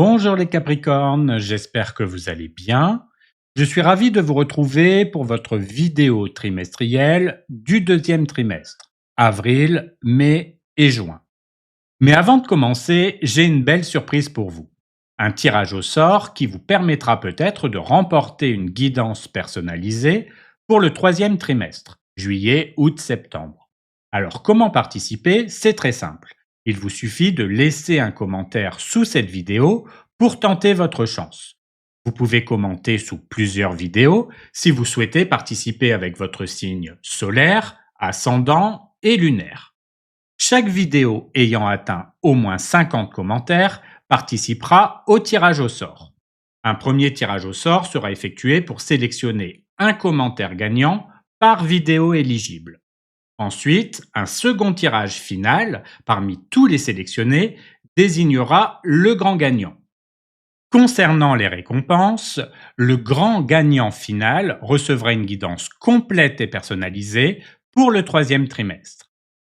Bonjour les Capricornes, j'espère que vous allez bien. Je suis ravi de vous retrouver pour votre vidéo trimestrielle du deuxième trimestre, avril, mai et juin. Mais avant de commencer, j'ai une belle surprise pour vous. Un tirage au sort qui vous permettra peut-être de remporter une guidance personnalisée pour le troisième trimestre, juillet, août, septembre. Alors comment participer? C'est très simple. Il vous suffit de laisser un commentaire sous cette vidéo pour tenter votre chance. Vous pouvez commenter sous plusieurs vidéos si vous souhaitez participer avec votre signe solaire, ascendant et lunaire. Chaque vidéo ayant atteint au moins 50 commentaires participera au tirage au sort. Un premier tirage au sort sera effectué pour sélectionner un commentaire gagnant par vidéo éligible. Ensuite, un second tirage final parmi tous les sélectionnés désignera le grand gagnant. Concernant les récompenses, le grand gagnant final recevra une guidance complète et personnalisée pour le troisième trimestre.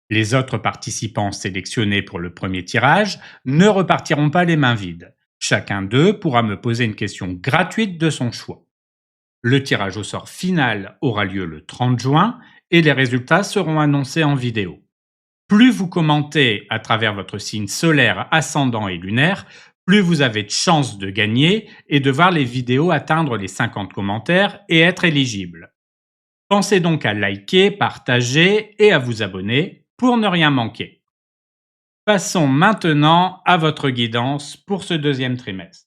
Les autres participants sélectionnés pour le premier tirage ne repartiront pas les mains vides. Chacun d'eux pourra me poser une question gratuite de son choix. Le tirage au sort final aura lieu le 30 juin et les résultats seront annoncés en vidéo. Plus vous commentez à travers votre signe solaire, ascendant et lunaire, plus vous avez de chances de gagner et de voir les vidéos atteindre les 50 commentaires et être éligibles. Pensez donc à liker, partager et à vous abonner pour ne rien manquer. Passons maintenant à votre guidance pour ce deuxième trimestre.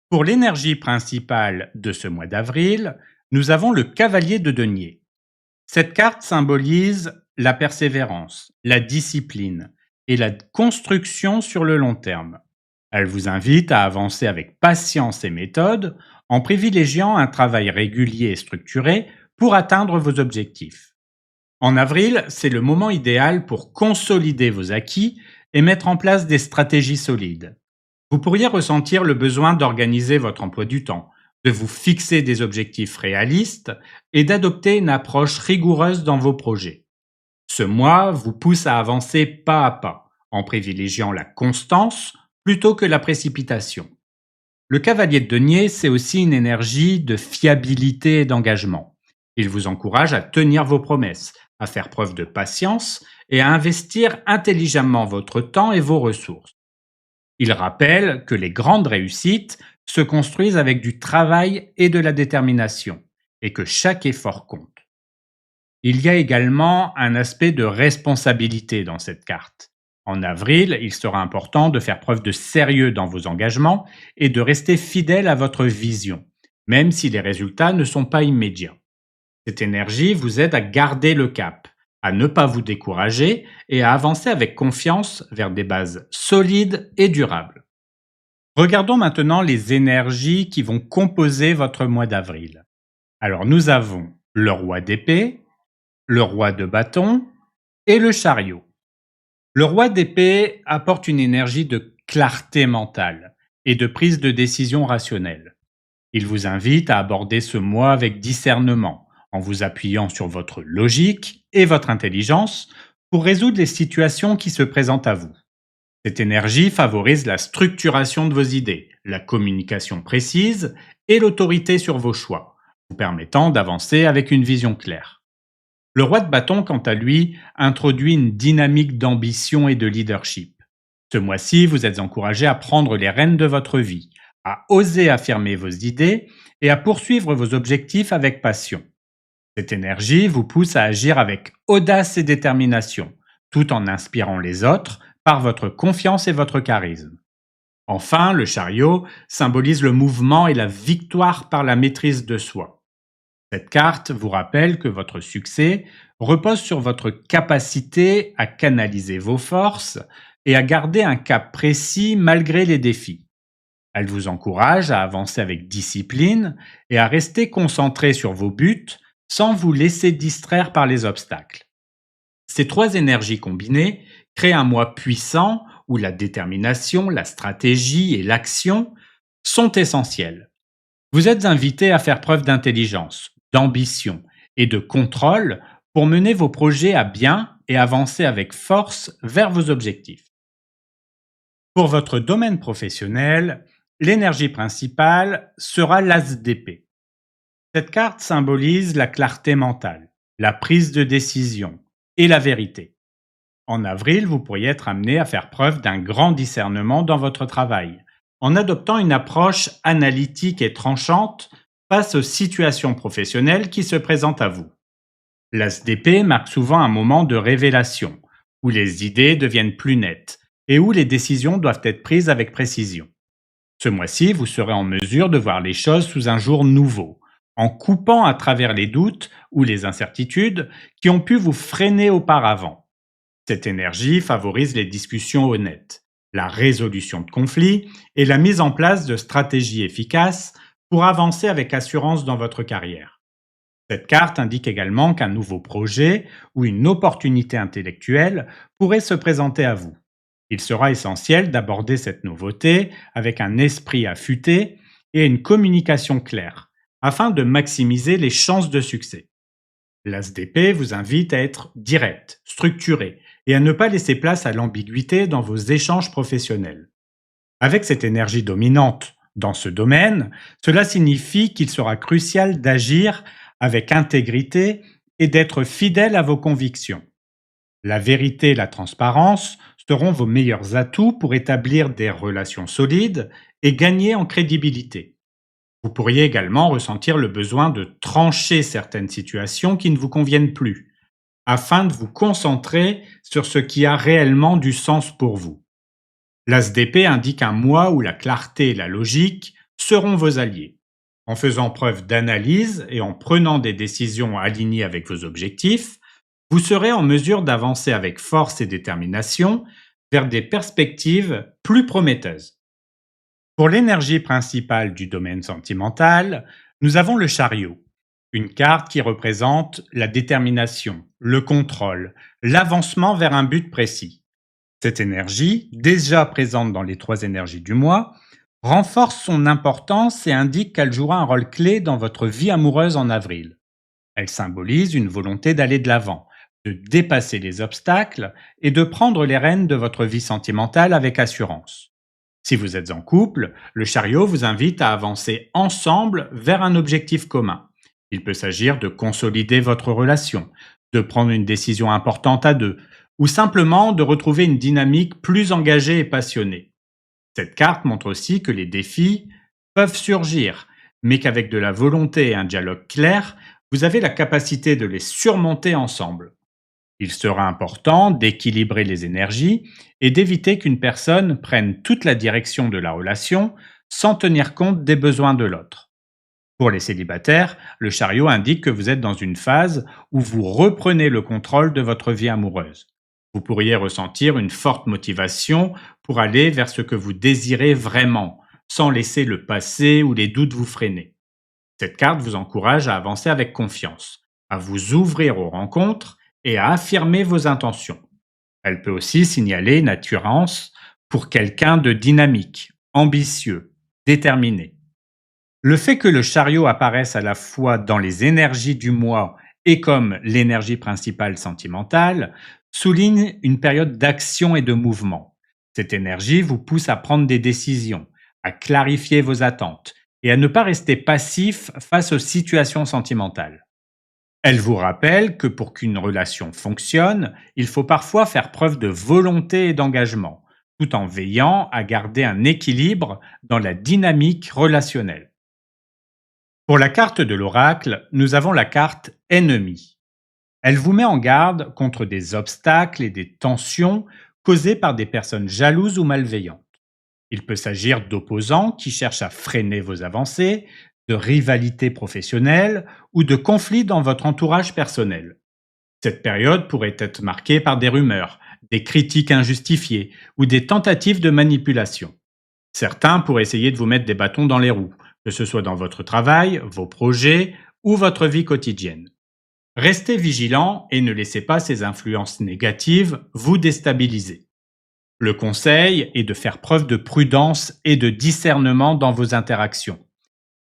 Pour l'énergie principale de ce mois d'avril, nous avons le cavalier de denier. Cette carte symbolise la persévérance, la discipline et la construction sur le long terme. Elle vous invite à avancer avec patience et méthode en privilégiant un travail régulier et structuré pour atteindre vos objectifs. En avril, c'est le moment idéal pour consolider vos acquis et mettre en place des stratégies solides. Vous pourriez ressentir le besoin d'organiser votre emploi du temps, de vous fixer des objectifs réalistes et d'adopter une approche rigoureuse dans vos projets. Ce mois vous pousse à avancer pas à pas, en privilégiant la constance plutôt que la précipitation. Le cavalier de denier, c'est aussi une énergie de fiabilité et d'engagement. Il vous encourage à tenir vos promesses, à faire preuve de patience et à investir intelligemment votre temps et vos ressources. Il rappelle que les grandes réussites se construisent avec du travail et de la détermination, et que chaque effort compte. Il y a également un aspect de responsabilité dans cette carte. En avril, il sera important de faire preuve de sérieux dans vos engagements et de rester fidèle à votre vision, même si les résultats ne sont pas immédiats. Cette énergie vous aide à garder le cap, à ne pas vous décourager et à avancer avec confiance vers des bases solides et durables. Regardons maintenant les énergies qui vont composer votre mois d'avril. Alors nous avons le roi d'épée, le roi de bâton et le chariot. Le roi d'épée apporte une énergie de clarté mentale et de prise de décision rationnelle. Il vous invite à aborder ce mois avec discernement, en vous appuyant sur votre logique et votre intelligence pour résoudre les situations qui se présentent à vous. Cette énergie favorise la structuration de vos idées, la communication précise et l'autorité sur vos choix, vous permettant d'avancer avec une vision claire. Le roi de bâton, quant à lui, introduit une dynamique d'ambition et de leadership. Ce mois-ci, vous êtes encouragé à prendre les rênes de votre vie, à oser affirmer vos idées et à poursuivre vos objectifs avec passion. Cette énergie vous pousse à agir avec audace et détermination, tout en inspirant les autres par votre confiance et votre charisme. Enfin, le chariot symbolise le mouvement et la victoire par la maîtrise de soi. Cette carte vous rappelle que votre succès repose sur votre capacité à canaliser vos forces et à garder un cap précis malgré les défis. Elle vous encourage à avancer avec discipline et à rester concentré sur vos buts sans vous laisser distraire par les obstacles. Ces trois énergies combinées créent un mois puissant où la détermination, la stratégie et l'action sont essentielles. Vous êtes invité à faire preuve d'intelligence, d'ambition et de contrôle pour mener vos projets à bien et avancer avec force vers vos objectifs. Pour votre domaine professionnel, l'énergie principale sera l'as d'épée. Cette carte symbolise la clarté mentale, la prise de décision et la vérité. En avril, vous pourriez être amené à faire preuve d'un grand discernement dans votre travail, en adoptant une approche analytique et tranchante face aux situations professionnelles qui se présentent à vous. L'as d'épée marque souvent un moment de révélation, où les idées deviennent plus nettes et où les décisions doivent être prises avec précision. Ce mois-ci, vous serez en mesure de voir les choses sous un jour nouveau, en coupant à travers les doutes ou les incertitudes qui ont pu vous freiner auparavant. Cette énergie favorise les discussions honnêtes, la résolution de conflits et la mise en place de stratégies efficaces pour avancer avec assurance dans votre carrière. Cette carte indique également qu'un nouveau projet ou une opportunité intellectuelle pourrait se présenter à vous. Il sera essentiel d'aborder cette nouveauté avec un esprit affûté et une communication claire, afin de maximiser les chances de succès. L'As d'épée vous invite à être direct, structuré et à ne pas laisser place à l'ambiguïté dans vos échanges professionnels. Avec cette énergie dominante dans ce domaine, cela signifie qu'il sera crucial d'agir avec intégrité et d'être fidèle à vos convictions. La vérité et la transparence seront vos meilleurs atouts pour établir des relations solides et gagner en crédibilité. Vous pourriez également ressentir le besoin de trancher certaines situations qui ne vous conviennent plus, afin de vous concentrer sur ce qui a réellement du sens pour vous. L'As d'épée indique un mois où la clarté et la logique seront vos alliés. En faisant preuve d'analyse et en prenant des décisions alignées avec vos objectifs, vous serez en mesure d'avancer avec force et détermination vers des perspectives plus prometteuses. Pour l'énergie principale du domaine sentimental, nous avons le chariot, une carte qui représente la détermination, le contrôle, l'avancement vers un but précis. Cette énergie, déjà présente dans les 3 énergies du mois, renforce son importance et indique qu'elle jouera un rôle clé dans votre vie amoureuse en avril. Elle symbolise une volonté d'aller de l'avant, de dépasser les obstacles et de prendre les rênes de votre vie sentimentale avec assurance. Si vous êtes en couple, le chariot vous invite à avancer ensemble vers un objectif commun. Il peut s'agir de consolider votre relation, de prendre une décision importante à deux, ou simplement de retrouver une dynamique plus engagée et passionnée. Cette carte montre aussi que les défis peuvent surgir, mais qu'avec de la volonté et un dialogue clair, vous avez la capacité de les surmonter ensemble. Il sera important d'équilibrer les énergies et d'éviter qu'une personne prenne toute la direction de la relation sans tenir compte des besoins de l'autre. Pour les célibataires, le chariot indique que vous êtes dans une phase où vous reprenez le contrôle de votre vie amoureuse. Vous pourriez ressentir une forte motivation pour aller vers ce que vous désirez vraiment, sans laisser le passé ou les doutes vous freiner. Cette carte vous encourage à avancer avec confiance, à vous ouvrir aux rencontres et à affirmer vos intentions. Elle peut aussi signaler une attirance pour quelqu'un de dynamique, ambitieux, déterminé. Le fait que le chariot apparaisse à la fois dans les énergies du mois et comme l'énergie principale sentimentale souligne une période d'action et de mouvement. Cette énergie vous pousse à prendre des décisions, à clarifier vos attentes et à ne pas rester passif face aux situations sentimentales. Elle vous rappelle que pour qu'une relation fonctionne, il faut parfois faire preuve de volonté et d'engagement, tout en veillant à garder un équilibre dans la dynamique relationnelle. Pour la carte de l'oracle, nous avons la carte Ennemi. Elle vous met en garde contre des obstacles et des tensions causées par des personnes jalouses ou malveillantes. Il peut s'agir d'opposants qui cherchent à freiner vos avancées, de rivalités professionnelles ou de conflits dans votre entourage personnel. Cette période pourrait être marquée par des rumeurs, des critiques injustifiées ou des tentatives de manipulation. Certains pourraient essayer de vous mettre des bâtons dans les roues, que ce soit dans votre travail, vos projets ou votre vie quotidienne. Restez vigilant et ne laissez pas ces influences négatives vous déstabiliser. Le conseil est de faire preuve de prudence et de discernement dans vos interactions.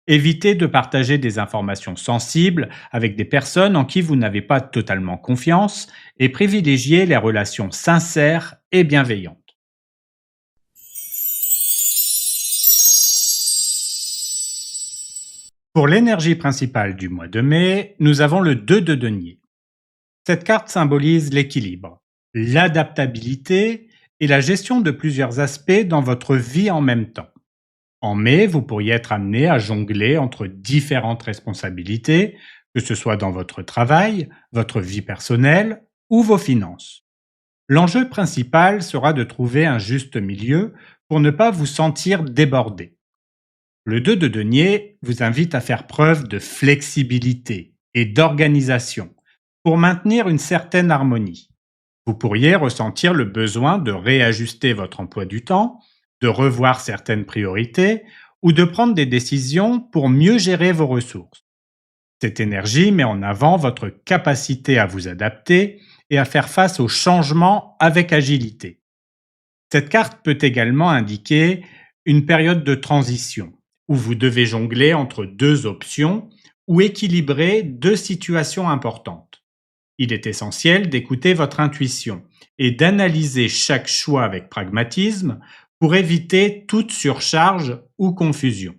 Évitez de partager des informations sensibles avec des personnes en qui vous n'avez pas totalement confiance et privilégiez les relations sincères et bienveillantes. Pour l'énergie principale du mois de mai, nous avons le 2 de denier. Cette carte symbolise l'équilibre, l'adaptabilité et la gestion de plusieurs aspects dans votre vie en même temps. En mai, vous pourriez être amené à jongler entre différentes responsabilités, que ce soit dans votre travail, votre vie personnelle ou vos finances. L'enjeu principal sera de trouver un juste milieu pour ne pas vous sentir débordé. Le 2 de denier vous invite à faire preuve de flexibilité et d'organisation pour maintenir une certaine harmonie. Vous pourriez ressentir le besoin de réajuster votre emploi du temps, de revoir certaines priorités ou de prendre des décisions pour mieux gérer vos ressources. Cette énergie met en avant votre capacité à vous adapter et à faire face aux changements avec agilité. Cette carte peut également indiquer une période de transition où vous devez jongler entre deux options ou équilibrer deux situations importantes. Il est essentiel d'écouter votre intuition et d'analyser chaque choix avec pragmatisme pour éviter toute surcharge ou confusion.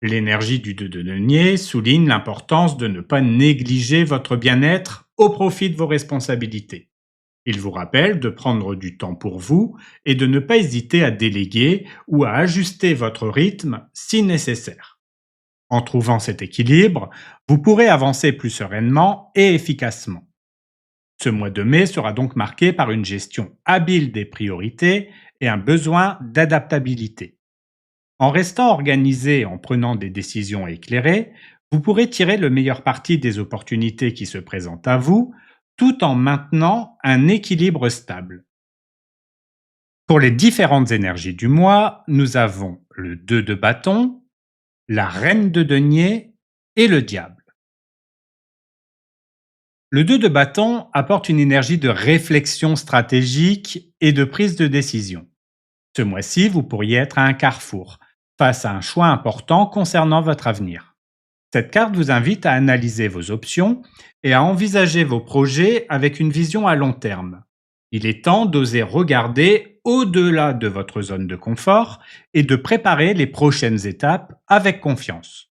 L'énergie du 2 de denier souligne l'importance de ne pas négliger votre bien-être au profit de vos responsabilités. Il vous rappelle de prendre du temps pour vous et de ne pas hésiter à déléguer ou à ajuster votre rythme si nécessaire. En trouvant cet équilibre, vous pourrez avancer plus sereinement et efficacement. Ce mois de mai sera donc marqué par une gestion habile des priorités et un besoin d'adaptabilité. En restant organisé et en prenant des décisions éclairées, vous pourrez tirer le meilleur parti des opportunités qui se présentent à vous, tout en maintenant un équilibre stable. Pour les différentes énergies du mois, nous avons le 2 de bâton, la reine de denier et le diable. Le 2 de bâton apporte une énergie de réflexion stratégique et de prise de décision. Ce mois-ci, vous pourriez être à un carrefour, face à un choix important concernant votre avenir. Cette carte vous invite à analyser vos options et à envisager vos projets avec une vision à long terme. Il est temps d'oser regarder au-delà de votre zone de confort et de préparer les prochaines étapes avec confiance.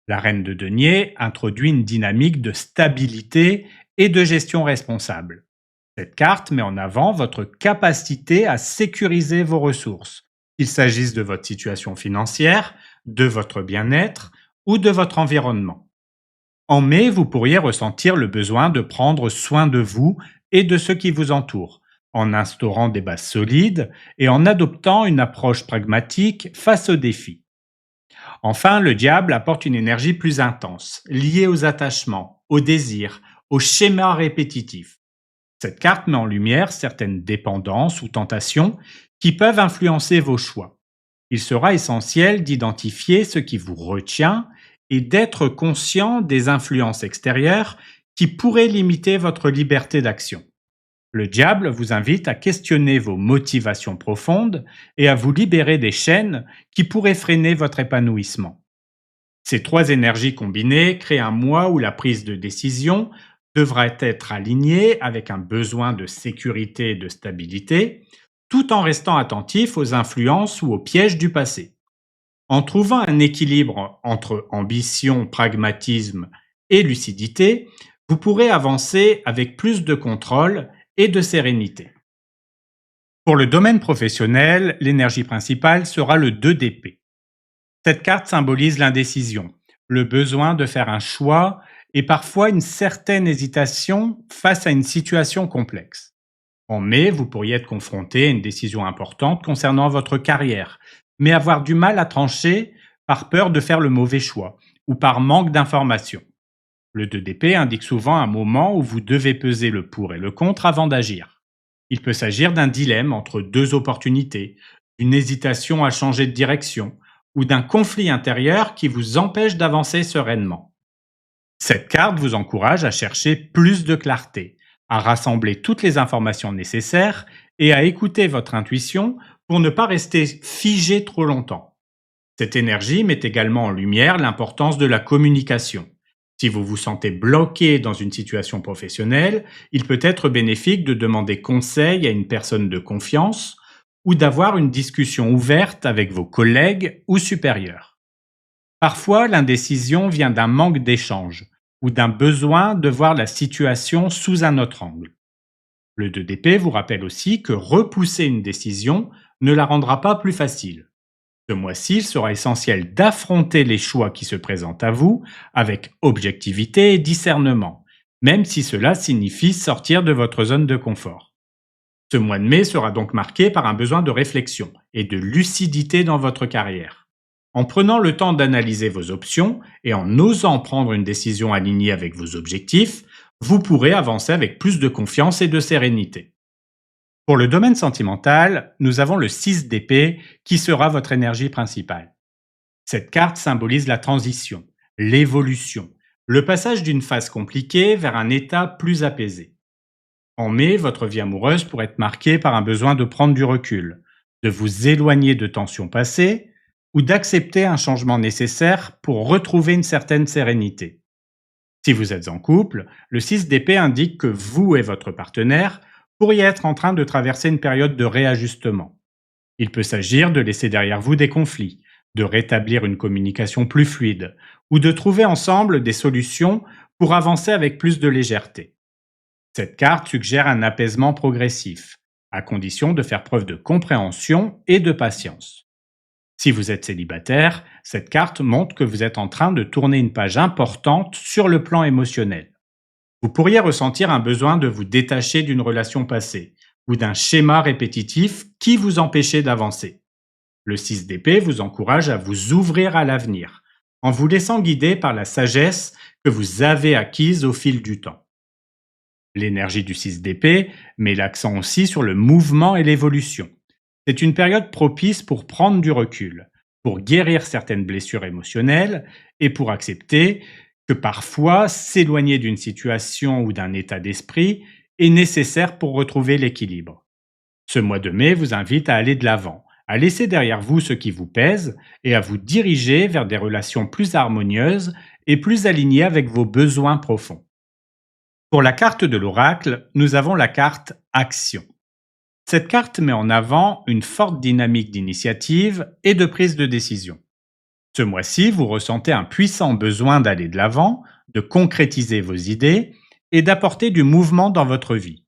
La reine de denier introduit une dynamique de stabilité et de gestion responsable. Cette carte met en avant votre capacité à sécuriser vos ressources, qu'il s'agisse de votre situation financière, de votre bien-être ou de votre environnement. En mai, vous pourriez ressentir le besoin de prendre soin de vous et de ceux qui vous entourent, en instaurant des bases solides et en adoptant une approche pragmatique face aux défis. Enfin, le diable apporte une énergie plus intense, liée aux attachements, aux désirs, aux schémas répétitifs. Cette carte met en lumière certaines dépendances ou tentations qui peuvent influencer vos choix. Il sera essentiel d'identifier ce qui vous retient et d'être conscient des influences extérieures qui pourraient limiter votre liberté d'action. Le diable vous invite à questionner vos motivations profondes et à vous libérer des chaînes qui pourraient freiner votre épanouissement. Ces trois énergies combinées créent un mois où la prise de décision devra être alignée avec un besoin de sécurité et de stabilité, tout en restant attentif aux influences ou aux pièges du passé. En trouvant un équilibre entre ambition, pragmatisme et lucidité, vous pourrez avancer avec plus de contrôle et de sérénité. Pour le domaine professionnel, l'énergie principale sera le 2 d'épée. Cette carte symbolise l'indécision, le besoin de faire un choix et parfois une certaine hésitation face à une situation complexe. En mai, vous pourriez être confronté à une décision importante concernant votre carrière, mais avoir du mal à trancher par peur de faire le mauvais choix ou par manque d'informations. Le 2 d'épée indique souvent un moment où vous devez peser le pour et le contre avant d'agir. Il peut s'agir d'un dilemme entre deux opportunités, d'une hésitation à changer de direction ou d'un conflit intérieur qui vous empêche d'avancer sereinement. Cette carte vous encourage à chercher plus de clarté, à rassembler toutes les informations nécessaires et à écouter votre intuition pour ne pas rester figé trop longtemps. Cette énergie met également en lumière l'importance de la communication. Si vous vous sentez bloqué dans une situation professionnelle, il peut être bénéfique de demander conseil à une personne de confiance ou d'avoir une discussion ouverte avec vos collègues ou supérieurs. Parfois, l'indécision vient d'un manque d'échange ou d'un besoin de voir la situation sous un autre angle. Le 2DP vous rappelle aussi que repousser une décision ne la rendra pas plus facile. Ce mois-ci, il sera essentiel d'affronter les choix qui se présentent à vous avec objectivité et discernement, même si cela signifie sortir de votre zone de confort. Ce mois de mai sera donc marqué par un besoin de réflexion et de lucidité dans votre carrière. En prenant le temps d'analyser vos options et en osant prendre une décision alignée avec vos objectifs, vous pourrez avancer avec plus de confiance et de sérénité. Pour le domaine sentimental, nous avons le 6 d'épée qui sera votre énergie principale. Cette carte symbolise la transition, l'évolution, le passage d'une phase compliquée vers un état plus apaisé. En mai, votre vie amoureuse pourrait être marquée par un besoin de prendre du recul, de vous éloigner de tensions passées ou d'accepter un changement nécessaire pour retrouver une certaine sérénité. Si vous êtes en couple, le 6 d'épée indique que vous et votre partenaire pourriez être en train de traverser une période de réajustement. Il peut s'agir de laisser derrière vous des conflits, de rétablir une communication plus fluide ou de trouver ensemble des solutions pour avancer avec plus de légèreté. Cette carte suggère un apaisement progressif, à condition de faire preuve de compréhension et de patience. Si vous êtes célibataire, cette carte montre que vous êtes en train de tourner une page importante sur le plan émotionnel. Vous pourriez ressentir un besoin de vous détacher d'une relation passée ou d'un schéma répétitif qui vous empêchait d'avancer. Le 6 d'épée vous encourage à vous ouvrir à l'avenir, en vous laissant guider par la sagesse que vous avez acquise au fil du temps. L'énergie du 6 d'épée met l'accent aussi sur le mouvement et l'évolution. C'est une période propice pour prendre du recul, pour guérir certaines blessures émotionnelles et pour accepter que parfois s'éloigner d'une situation ou d'un état d'esprit est nécessaire pour retrouver l'équilibre. Ce mois de mai vous invite à aller de l'avant, à laisser derrière vous ce qui vous pèse et à vous diriger vers des relations plus harmonieuses et plus alignées avec vos besoins profonds. Pour la carte de l'oracle, nous avons la carte Action. Cette carte met en avant une forte dynamique d'initiative et de prise de décision. Ce mois-ci, vous ressentez un puissant besoin d'aller de l'avant, de concrétiser vos idées et d'apporter du mouvement dans votre vie.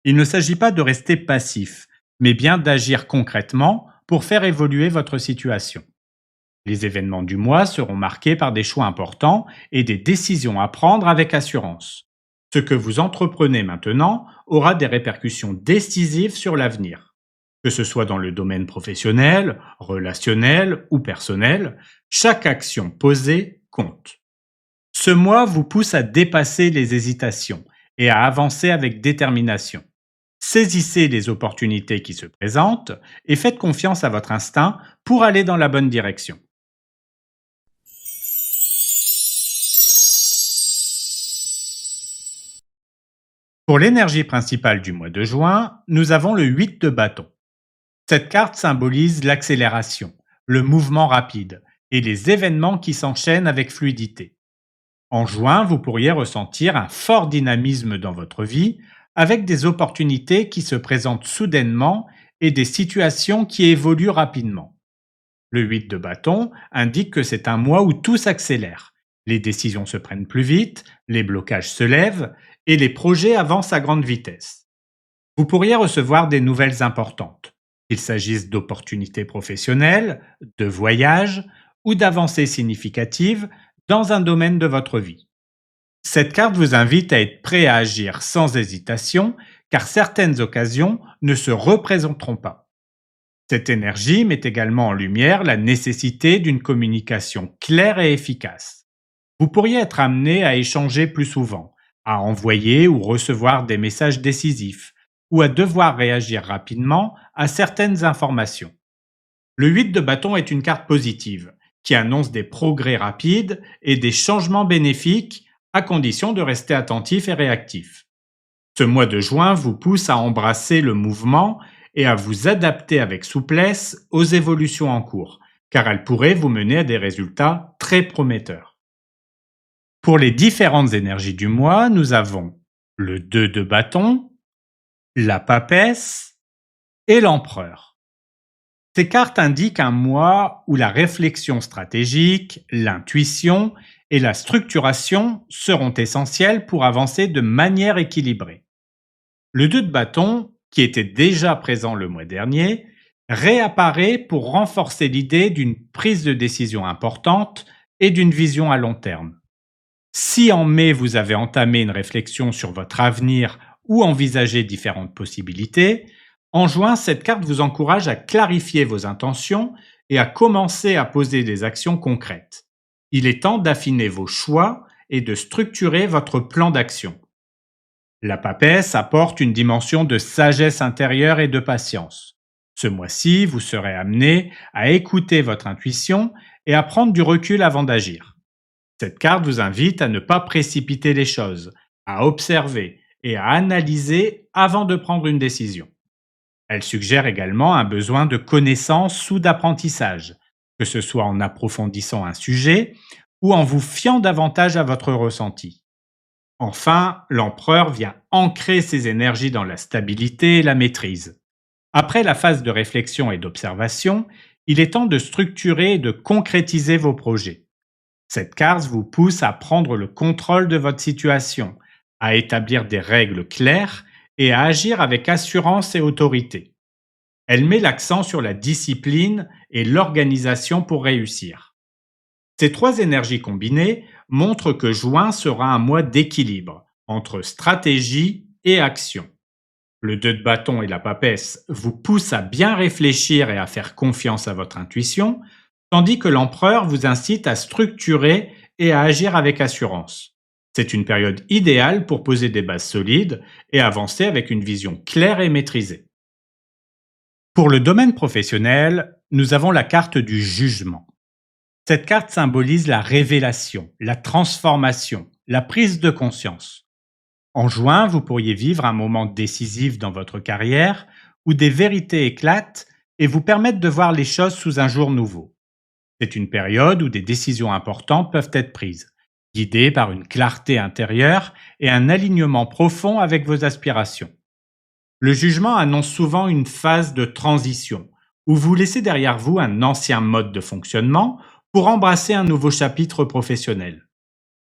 Il ne s'agit pas de rester passif, mais bien d'agir concrètement pour faire évoluer votre situation. Les événements du mois seront marqués par des choix importants et des décisions à prendre avec assurance. Ce que vous entreprenez maintenant aura des répercussions décisives sur l'avenir. Que ce soit dans le domaine professionnel, relationnel ou personnel, chaque action posée compte. Ce mois vous pousse à dépasser les hésitations et à avancer avec détermination. Saisissez les opportunités qui se présentent et faites confiance à votre instinct pour aller dans la bonne direction. Pour l'énergie principale du mois de juin, nous avons le 8 de bâton. Cette carte symbolise l'accélération, le mouvement rapide et les événements qui s'enchaînent avec fluidité. En juin, vous pourriez ressentir un fort dynamisme dans votre vie avec des opportunités qui se présentent soudainement et des situations qui évoluent rapidement. Le 8 de bâton indique que c'est un mois où tout s'accélère. Les décisions se prennent plus vite, les blocages se lèvent et les projets avancent à grande vitesse. Vous pourriez recevoir des nouvelles importantes, qu'il s'agisse d'opportunités professionnelles, de voyages ou d'avancées significatives dans un domaine de votre vie. Cette carte vous invite à être prêt à agir sans hésitation car certaines occasions ne se représenteront pas. Cette énergie met également en lumière la nécessité d'une communication claire et efficace. Vous pourriez être amené à échanger plus souvent, à envoyer ou recevoir des messages décisifs, ou à devoir réagir rapidement à certaines informations. Le 8 de bâton est une carte positive, qui annonce des progrès rapides et des changements bénéfiques à condition de rester attentif et réactif. Ce mois de juin vous pousse à embrasser le mouvement et à vous adapter avec souplesse aux évolutions en cours, car elle pourrait vous mener à des résultats très prometteurs. Pour les différentes énergies du mois, nous avons le 2 de bâton, la papesse et l'empereur. Ces cartes indiquent un mois où la réflexion stratégique, l'intuition et la structuration seront essentielles pour avancer de manière équilibrée. Le 2 de bâton, qui était déjà présent le mois dernier, réapparaît pour renforcer l'idée d'une prise de décision importante et d'une vision à long terme. Si en mai vous avez entamé une réflexion sur votre avenir ou envisagé différentes possibilités, en juin, cette carte vous encourage à clarifier vos intentions et à commencer à poser des actions concrètes. Il est temps d'affiner vos choix et de structurer votre plan d'action. La papesse apporte une dimension de sagesse intérieure et de patience. Ce mois-ci, vous serez amené à écouter votre intuition et à prendre du recul avant d'agir. Cette carte vous invite à ne pas précipiter les choses, à observer et à analyser avant de prendre une décision. Elle suggère également un besoin de connaissance ou d'apprentissage, que ce soit en approfondissant un sujet ou en vous fiant davantage à votre ressenti. Enfin, l'empereur vient ancrer ses énergies dans la stabilité et la maîtrise. Après la phase de réflexion et d'observation, il est temps de structurer et de concrétiser vos projets. Cette carte vous pousse à prendre le contrôle de votre situation, à établir des règles claires et à agir avec assurance et autorité. Elle met l'accent sur la discipline et l'organisation pour réussir. Ces trois énergies combinées montrent que juin sera un mois d'équilibre entre stratégie et action. Le 2 de bâton et la papesse vous poussent à bien réfléchir et à faire confiance à votre intuition, tandis que l'empereur vous incite à structurer et à agir avec assurance. C'est une période idéale pour poser des bases solides et avancer avec une vision claire et maîtrisée. Pour le domaine professionnel, nous avons la carte du jugement. Cette carte symbolise la révélation, la transformation, la prise de conscience. En juin, vous pourriez vivre un moment décisif dans votre carrière où des vérités éclatent et vous permettent de voir les choses sous un jour nouveau. C'est une période où des décisions importantes peuvent être prises, guidées par une clarté intérieure et un alignement profond avec vos aspirations. Le jugement annonce souvent une phase de transition, où vous laissez derrière vous un ancien mode de fonctionnement pour embrasser un nouveau chapitre professionnel.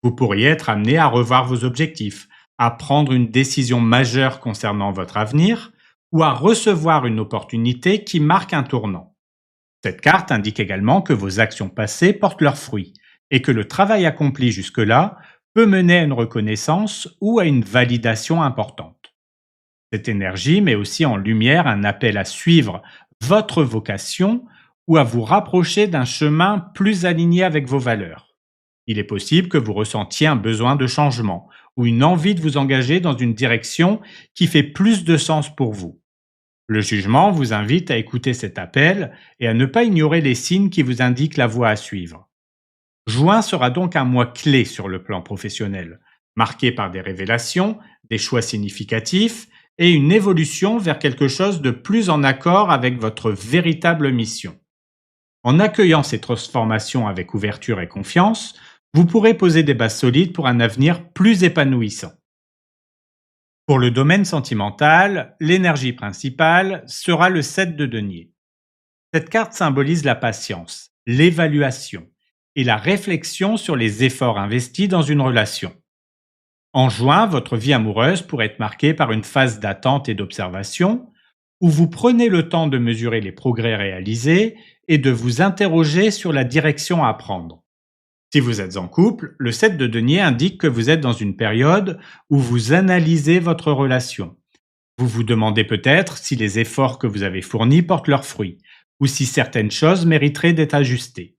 Vous pourriez être amené à revoir vos objectifs, à prendre une décision majeure concernant votre avenir ou à recevoir une opportunité qui marque un tournant. Cette carte indique également que vos actions passées portent leurs fruits et que le travail accompli jusque-là peut mener à une reconnaissance ou à une validation importante. Cette énergie met aussi en lumière un appel à suivre votre vocation ou à vous rapprocher d'un chemin plus aligné avec vos valeurs. Il est possible que vous ressentiez un besoin de changement ou une envie de vous engager dans une direction qui fait plus de sens pour vous. Le jugement vous invite à écouter cet appel et à ne pas ignorer les signes qui vous indiquent la voie à suivre. Juin sera donc un mois clé sur le plan professionnel, marqué par des révélations, des choix significatifs et une évolution vers quelque chose de plus en accord avec votre véritable mission. En accueillant ces transformations avec ouverture et confiance, vous pourrez poser des bases solides pour un avenir plus épanouissant. Pour le domaine sentimental, l'énergie principale sera le 7 de denier. Cette carte symbolise la patience, l'évaluation et la réflexion sur les efforts investis dans une relation. En juin, votre vie amoureuse pourrait être marquée par une phase d'attente et d'observation, où vous prenez le temps de mesurer les progrès réalisés et de vous interroger sur la direction à prendre. Si vous êtes en couple, le 7 de denier indique que vous êtes dans une période où vous analysez votre relation. Vous vous demandez peut-être si les efforts que vous avez fournis portent leurs fruits, ou si certaines choses mériteraient d'être ajustées.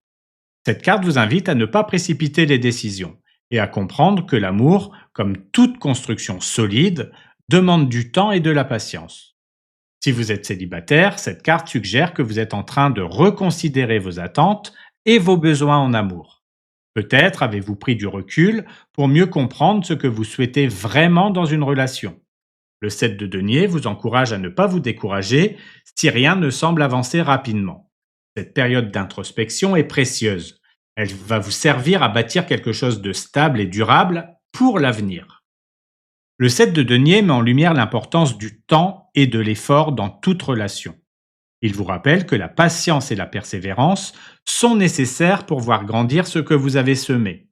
Cette carte vous invite à ne pas précipiter les décisions et à comprendre que l'amour, comme toute construction solide, demande du temps et de la patience. Si vous êtes célibataire, cette carte suggère que vous êtes en train de reconsidérer vos attentes et vos besoins en amour. Peut-être avez-vous pris du recul pour mieux comprendre ce que vous souhaitez vraiment dans une relation. Le 7 de denier vous encourage à ne pas vous décourager si rien ne semble avancer rapidement. Cette période d'introspection est précieuse. Elle va vous servir à bâtir quelque chose de stable et durable pour l'avenir. Le 7 de denier met en lumière l'importance du temps et de l'effort dans toute relation. Il vous rappelle que la patience et la persévérance sont nécessaires pour voir grandir ce que vous avez semé.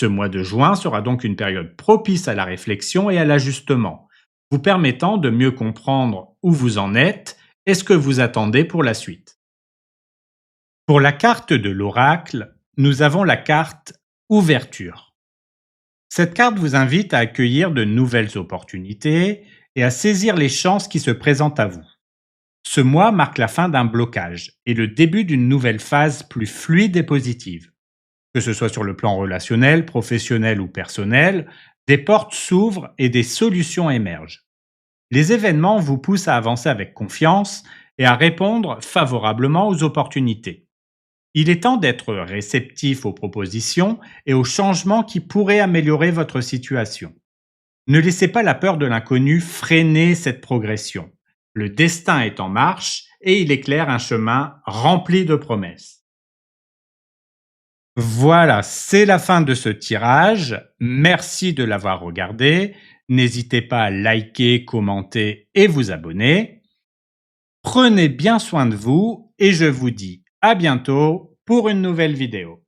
Ce mois de juin sera donc une période propice à la réflexion et à l'ajustement, vous permettant de mieux comprendre où vous en êtes et ce que vous attendez pour la suite. Pour la carte de l'oracle, nous avons la carte ouverture. Cette carte vous invite à accueillir de nouvelles opportunités et à saisir les chances qui se présentent à vous. Ce mois marque la fin d'un blocage et le début d'une nouvelle phase plus fluide et positive. Que ce soit sur le plan relationnel, professionnel ou personnel, des portes s'ouvrent et des solutions émergent. Les événements vous poussent à avancer avec confiance et à répondre favorablement aux opportunités. Il est temps d'être réceptif aux propositions et aux changements qui pourraient améliorer votre situation. Ne laissez pas la peur de l'inconnu freiner cette progression. Le destin est en marche et il éclaire un chemin rempli de promesses. Voilà, c'est la fin de ce tirage. Merci de l'avoir regardé. N'hésitez pas à liker, commenter et vous abonner. Prenez bien soin de vous et je vous dis à bientôt pour une nouvelle vidéo.